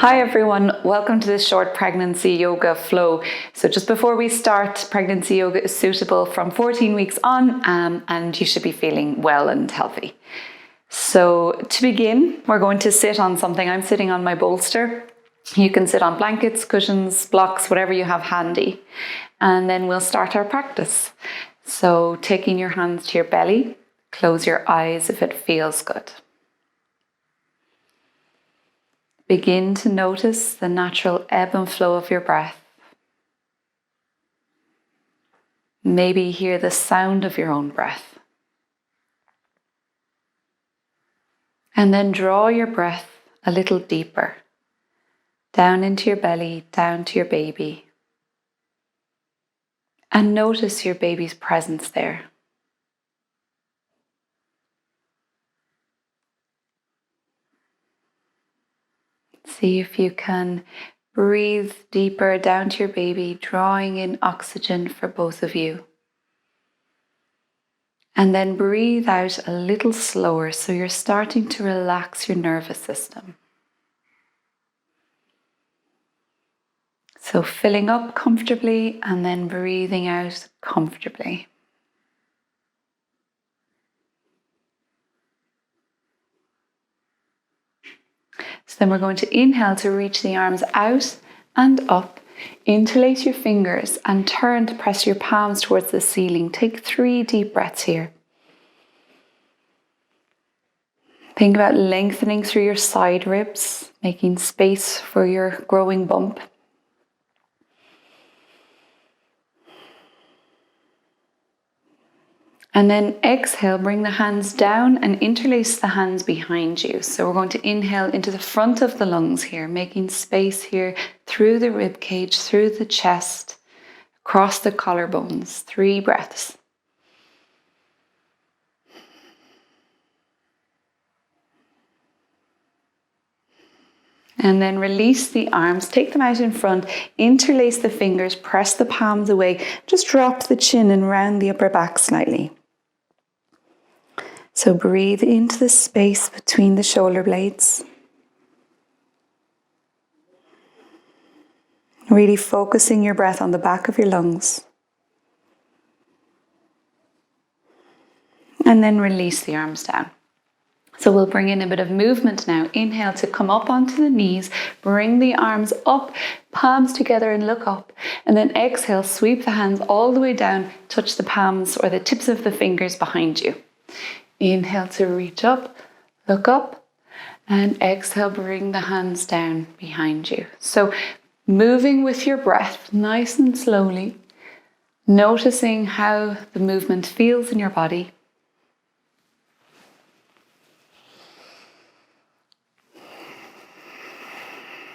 Hi everyone, welcome to this short pregnancy yoga flow. So just before we start, pregnancy yoga is suitable from 14 weeks on and you should be feeling well and healthy. So to begin, we're going to sit on something. I'm sitting on my bolster. You can sit on blankets, cushions, blocks, whatever you have handy. And then we'll start our practice. So taking your hands to your belly, close your eyes if it feels good. Begin to notice the natural ebb and flow of your breath. Maybe hear the sound of your own breath. And then draw your breath a little deeper, down into your belly, down to your baby. And notice your baby's presence there. See if you can breathe deeper down to your baby, drawing in oxygen for both of you. And then breathe out a little slower so you're starting to relax your nervous system. So filling up comfortably and then breathing out comfortably. So then we're going to inhale to reach the arms out and up. Interlace your fingers and turn to press your palms towards the ceiling. Take 3 deep breaths here. Think about lengthening through your side ribs, making space for your growing bump. And then exhale, bring the hands down and interlace the hands behind you. So we're going to inhale into the front of the lungs here, making space here through the rib cage, through the chest, across the collarbones. 3 breaths. And then release the arms, take them out in front, interlace the fingers, press the palms away. Just drop the chin and round the upper back slightly. So breathe into the space between the shoulder blades. Really focusing your breath on the back of your lungs. And then release the arms down. So we'll bring in a bit of movement now. Inhale to come up onto the knees, bring the arms up, palms together and look up. And then exhale, sweep the hands all the way down, touch the palms or the tips of the fingers behind you. Inhale to reach up, look up, and exhale, bring the hands down behind you. So moving with your breath, nice and slowly, noticing how the movement feels in your body.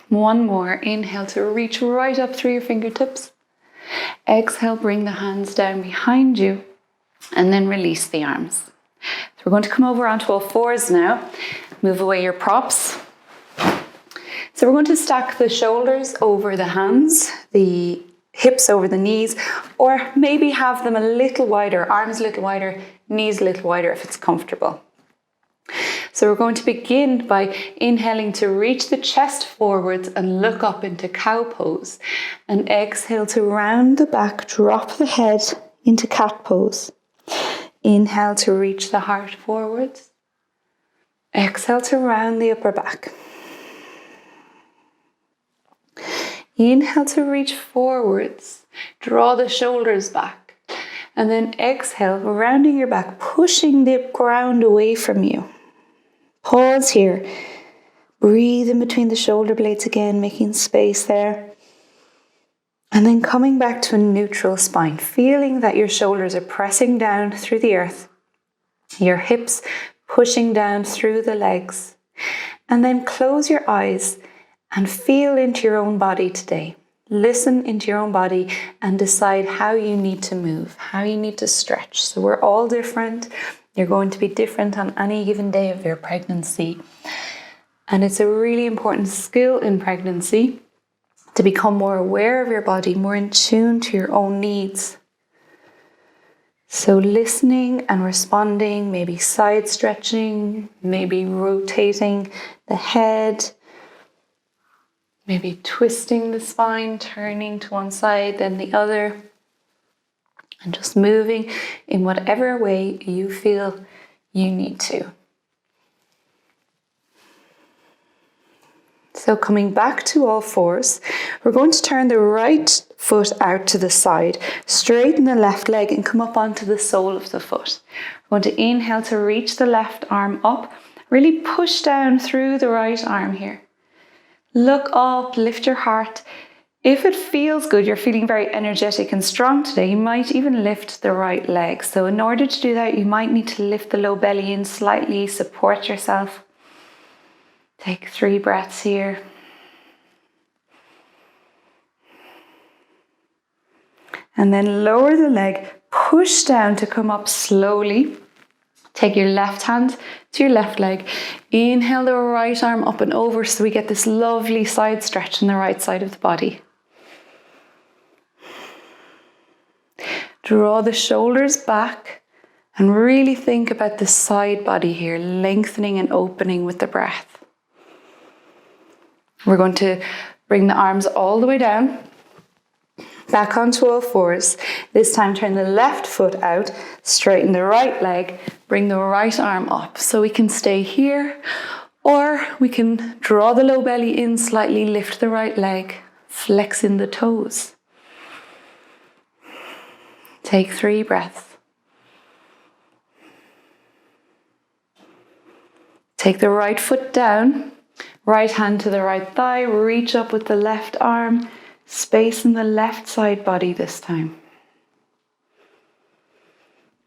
One more. Inhale to reach right up through your fingertips. Exhale, bring the hands down behind you, and then release the arms. So we're going to come over onto all fours now. Move away your props. So we're going to stack the shoulders over the hands, the hips over the knees, or maybe have them a little wider, arms a little wider, knees a little wider if it's comfortable. So we're going to begin by inhaling to reach the chest forwards and look up into cow pose. And exhale to round the back, drop the head into cat pose. Inhale to reach the heart forwards. Exhale to round the upper back. Inhale to reach forwards. Draw the shoulders back. And then exhale, rounding your back, pushing the ground away from you. Pause here. Breathe in between the shoulder blades again, making space there. And then coming back to a neutral spine, feeling that your shoulders are pressing down through the earth, your hips pushing down through the legs. And then close your eyes and feel into your own body today. Listen into your own body and decide how you need to move, how you need to stretch. So we're all different. You're going to be different on any given day of your pregnancy. And it's a really important skill in pregnancy to become more aware of your body, more in tune to your own needs. So listening and responding, maybe side stretching, maybe rotating the head, Maybe twisting the spine, turning to one side, then the other, and just moving in whatever way you feel you need to. So coming back to all fours, we're going to turn the right foot out to the side, straighten the left leg and come up onto the sole of the foot. We're going to inhale to reach the left arm up, really push down through the right arm here. Look up, lift your heart. If it feels good, you're feeling very energetic and strong today, you might even lift the right leg. So in order to do that, you might need to lift the low belly in slightly, support yourself. Take 3 breaths here. And then lower the leg, push down to come up slowly. Take your left hand to your left leg. Inhale the right arm up and over so we get this lovely side stretch on the right side of the body. Draw the shoulders back and really think about the side body here, lengthening and opening with the breath. We're going to bring the arms all the way down, back onto all fours. This time turn the left foot out, straighten the right leg, bring the right arm up. So we can stay here, or we can draw the low belly in slightly, lift the right leg, flex in the toes. Take 3 breaths. Take the right foot down, right hand to the right thigh, reach up with the left arm, space in the left side body this time.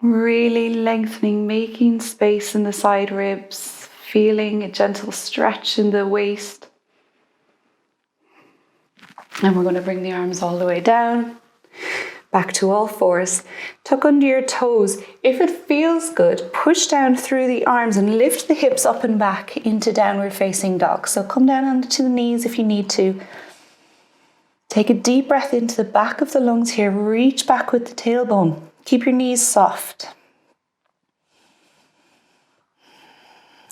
Really lengthening, making space in the side ribs, feeling a gentle stretch in the waist. And we're going to bring the arms all the way down, back to all fours. Tuck under your toes. If it feels good, push down through the arms and lift the hips up and back into downward facing dog. So come down onto the knees if you need to. Take a deep breath into the back of the lungs here. Reach back with the tailbone. Keep your knees soft.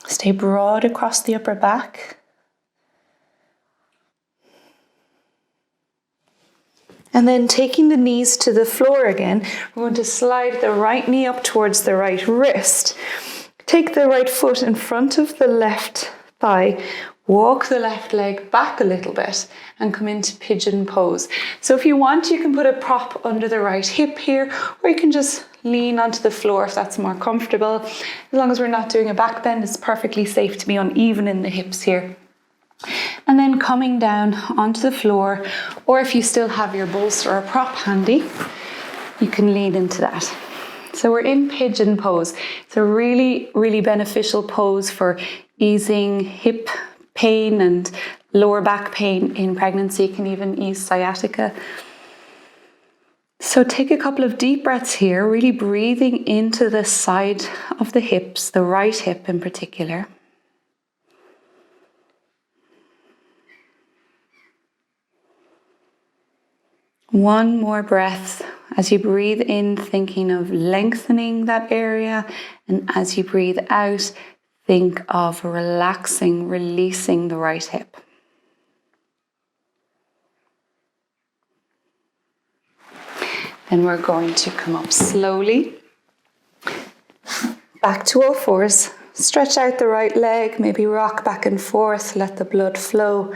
Stay broad across the upper back. And then taking the knees to the floor again, we're going to slide the right knee up towards the right wrist. Take the right foot in front of the left thigh. Walk the left leg back a little bit and come into pigeon pose. So if you want, you can put a prop under the right hip here, or you can just lean onto the floor if that's more comfortable. As long as we're not doing a back bend, it's perfectly safe to be uneven in the hips here. And then coming down onto the floor, or if you still have your bolster or prop handy, you can lean into that. So we're in pigeon pose. It's a really, really beneficial pose for easing hip pain and lower back pain in pregnancy. It can even ease sciatica. So take a couple of deep breaths here, really breathing into the side of the hips, the right hip in particular. One more breath as you breathe in, thinking of lengthening that area, and as you breathe out, think of relaxing, releasing the right hip. Then we're going to come up slowly, back to all fours, stretch out the right leg, maybe rock back and forth, let the blood flow.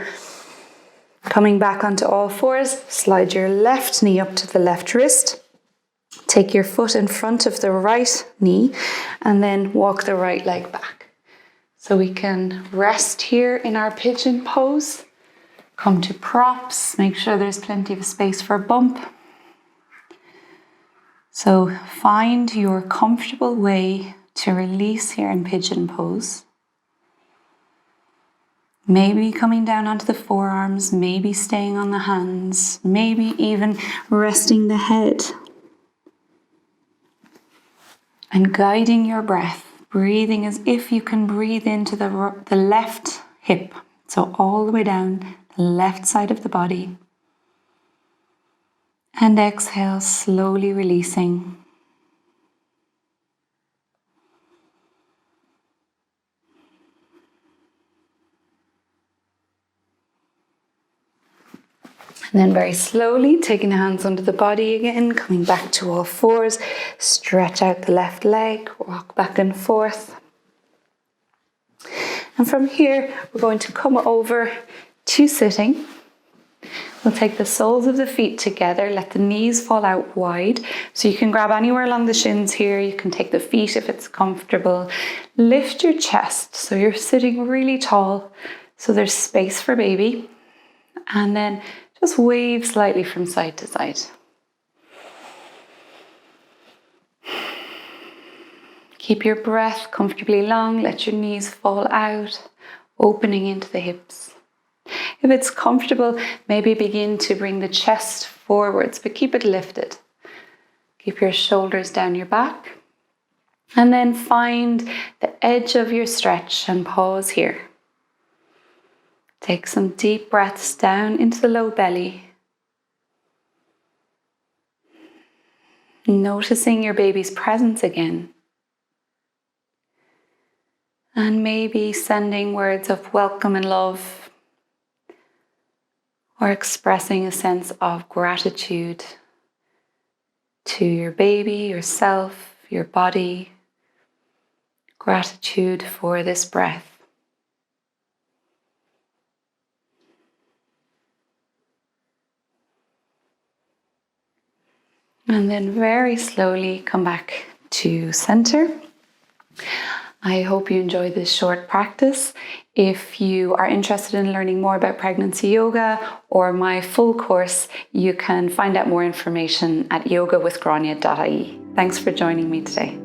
Coming back onto all fours, slide your left knee up to the left wrist. Take your foot in front of the right knee and then walk the right leg back. So we can rest here in our pigeon pose. Come to props, make sure there's plenty of space for bump. So find your comfortable way to release here in pigeon pose. Maybe coming down onto the forearms, maybe staying on the hands, maybe even resting the head. And guiding your breath, breathing as if you can breathe into the left hip. So all the way down the left side of the body. And exhale, slowly releasing. And then very slowly, taking the hands under the body again, coming back to all fours, stretch out the left leg, rock back and forth. And from here, we're going to come over to sitting. We'll take the soles of the feet together, let the knees fall out wide. So you can grab anywhere along the shins here. You can take the feet if it's comfortable. Lift your chest so you're sitting really tall, so there's space for baby. And then just wave slightly from side to side. Keep your breath comfortably long. Let your knees fall out, opening into the hips. If it's comfortable, maybe begin to bring the chest forwards, but keep it lifted. Keep your shoulders down your back. And then find the edge of your stretch and pause here. Take some deep breaths down into the low belly. Noticing your baby's presence again. And maybe sending words of welcome and love, or expressing a sense of gratitude to your baby, yourself, your body. Gratitude for this breath. And then very slowly come back to center. I hope you enjoyed this short practice. If you are interested in learning more about pregnancy yoga or my full course, you can find out more information at yogawithgráinne.ie. Thanks for joining me today.